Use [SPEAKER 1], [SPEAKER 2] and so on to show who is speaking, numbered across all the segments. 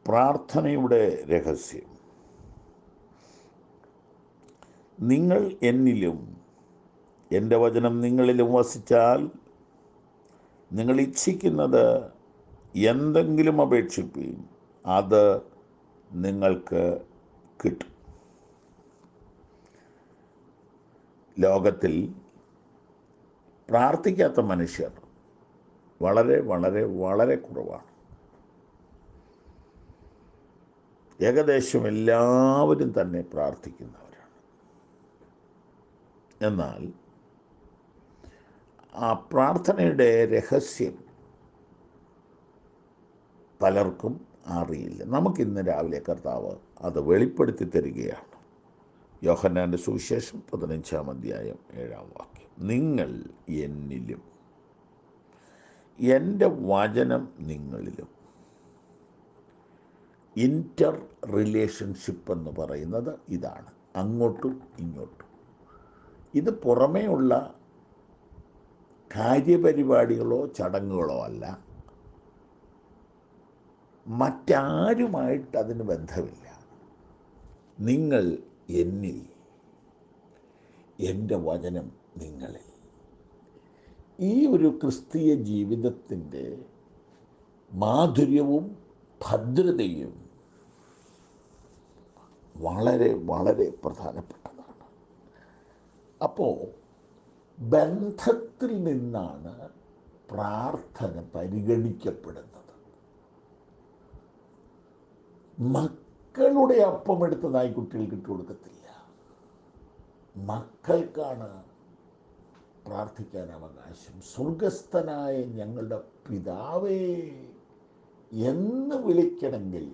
[SPEAKER 1] പ്രാർത്ഥനയുടെ രഹസ്യം. നിങ്ങൾ എന്നിലും എൻ്റെ വചനം നിങ്ങളിലും വസിച്ചാൽ നിങ്ങൾ ഇച്ഛിക്കുന്നത് എന്തെങ്കിലും അപേക്ഷിപ്പീൻ, അത് നിങ്ങൾക്ക് കിട്ടും. ലോകത്തിൽ പ്രാർത്ഥിക്കാത്ത മനുഷ്യർ വളരെ വളരെ വളരെ കുറവാണ്. ഏകദേശം എല്ലാവരും തന്നെ പ്രാർത്ഥിക്കുന്നവരാണ്. എന്നാൽ ആ പ്രാർത്ഥനയുടെ രഹസ്യം പലർക്കും അറിയില്ല. നമുക്കിന്ന് രാവിലെ കർത്താവ് അത് വെളിപ്പെടുത്തി തരികയാണ്. യോഹന്നാൻ്റെ സുവിശേഷം 15-ാം അധ്യായം 7-ാം വാക്യം. നിങ്ങൾ എന്നിലും എൻ്റെ വചനം നിങ്ങളിലും. ഇൻ്റർ റിലേഷൻഷിപ്പ് എന്ന് പറയുന്നത് ഇതാണ്, അങ്ങോട്ടും ഇങ്ങോട്ടും. ഇത് പുറമേ ഉള്ള കാര്യപരിപാടികളോ ചടങ്ങുകളോ അല്ല. മറ്റാരുമായിട്ട് അതിന് ബന്ധമില്ല. നിങ്ങൾ എന്നിൽ, എൻ്റെ വചനം നിങ്ങളിൽ. ഈ ഒരു ക്രിസ്തീയ ജീവിതത്തിൻ്റെ മാധുര്യവും ഭദ്രതയും വളരെ വളരെ പ്രധാനപ്പെട്ടതാണ്. അപ്പോൾ ബന്ധത്തിൽ നിന്നാണ് പ്രാർത്ഥന പരിഗണിക്കപ്പെടുന്നത്. മക്കളുടെ അപ്പം എടുത്തതായി കുട്ടികൾക്ക് ഇട്ടുകൊടുക്കത്തില്ല. മക്കൾക്കാണ് പ്രാർത്ഥിക്കാൻ അവകാശം. സ്വർഗസ്ഥനായ ഞങ്ങളുടെ പിതാവേ എന്ന് വിളിക്കണമെങ്കിൽ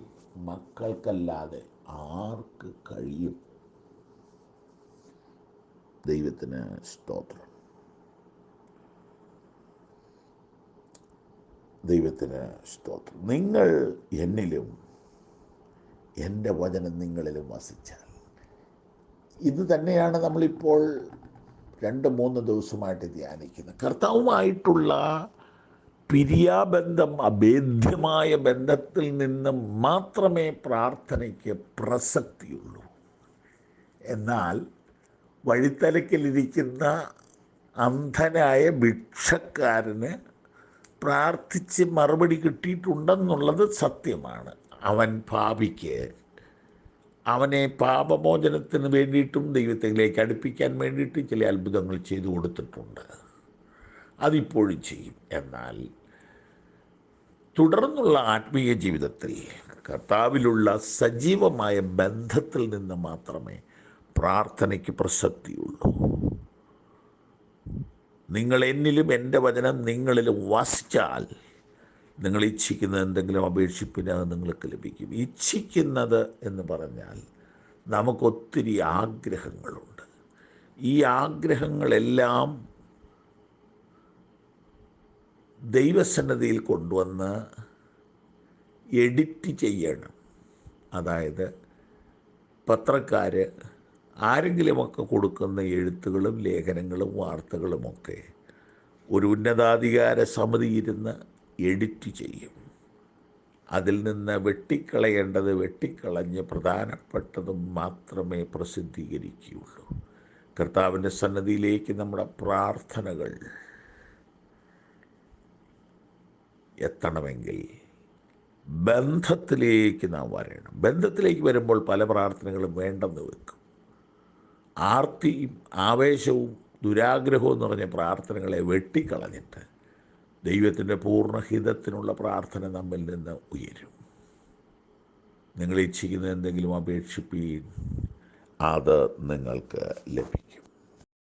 [SPEAKER 1] മക്കൾക്കല്ലാതെ ആർക്ക് കഴിയും? ദൈവത്തിന് സ്തോത്രം, ദൈവത്തിന് സ്തോത്രം. നിങ്ങൾ എന്നിലും എൻ്റെ വചനം നിങ്ങളിലും വസിച്ചാൽ. ഇത് തന്നെയാണ് നമ്മളിപ്പോൾ 2-3 ദിവസമായിട്ട് ധ്യാനിക്കുന്നത്. കർത്താവുമായിട്ടുള്ള പിരിയാബന്ധം, അഭേദ്യമായ ബന്ധത്തിൽ നിന്ന് മാത്രമേ പ്രാർത്ഥനയ്ക്ക് പ്രസക്തിയുള്ളൂ. എന്നാൽ വഴിത്തലക്കിലിരിക്കുന്ന അന്ധനായ ഭിക്ഷക്കാരന് പ്രാർത്ഥിച്ച് മറുപടി കിട്ടിയിട്ടുണ്ടെന്നുള്ളത് സത്യമാണ്. അവൻ പാപിക്ക് അവനെ പാപമോചനത്തിന് വേണ്ടിയിട്ടും ദൈവത്തിലേക്ക് അടുപ്പിക്കാൻ വേണ്ടിയിട്ടും ചില അത്ഭുതങ്ങൾ ചെയ്തു കൊടുത്തിട്ടുണ്ട്. അതിപ്പോഴും ചെയ്യും. എന്നാൽ തുടർന്നുള്ള ആത്മീയ ജീവിതത്തിൽ കർത്താവിലുള്ള സജീവമായ ബന്ധത്തിൽ നിന്ന് മാത്രമേ പ്രാർത്ഥനയ്ക്ക് പ്രസക്തിയുള്ളൂ. നിങ്ങൾ എന്നിലും എൻ്റെ വചനം നിങ്ങളിലും വസിച്ചാൽ നിങ്ങൾ ഇച്ഛിക്കുന്നത് എന്തെങ്കിലും അപേക്ഷിപ്പിന് അത് നിങ്ങൾക്ക് ലഭിക്കും. ഇച്ഛിക്കുന്നത് എന്ന് പറഞ്ഞാൽ നമുക്കൊത്തിരി ആഗ്രഹങ്ങളുണ്ട്. ഈ ആഗ്രഹങ്ങളെല്ലാം ദൈവസന്നിധിയിൽ കൊണ്ടുവന്ന് എഡിറ്റ് ചെയ്യണം. അതായത് പത്രക്കാർ ആരെങ്കിലുമൊക്കെ കൊടുക്കുന്ന എഴുത്തുകളും ലേഖനങ്ങളും വാർത്തകളുമൊക്കെ ഒരു ഉന്നതാധികാര സമിതി ഇരുന്ന് എഡിറ്റ് ചെയ്യും. അതിൽ നിന്ന് വെട്ടിക്കളയേണ്ടത് വെട്ടിക്കളഞ്ഞ് പ്രധാനപ്പെട്ടതും മാത്രമേ പ്രസിദ്ധീകരിക്കുകയുള്ളൂ. കർത്താവിൻ്റെ സന്നിധിയിലേക്ക് നമ്മുടെ പ്രാർത്ഥനകൾ എത്തണമെങ്കിൽ ബന്ധത്തിലേക്ക് നാം വരണം. ബന്ധത്തിലേക്ക് വരുമ്പോൾ പല പ്രാർത്ഥനകളും വേണ്ടെന്ന് വെക്കും. ആർത്തിയും ആവേശവും ദുരാഗ്രഹവും എന്ന് പറഞ്ഞ പ്രാർത്ഥനകളെ വെട്ടിക്കളഞ്ഞിട്ട് ദൈവത്തിൻ്റെ പൂർണ്ണഹിതത്തിനുള്ള പ്രാർത്ഥന നമ്മിൽ നിന്ന് ഉയരും. നിങ്ങൾ ഇച്ഛിക്കുന്ന എന്തെങ്കിലും അപേക്ഷിപ്പീൻ, അത് നിങ്ങൾക്ക് ലഭിക്കും.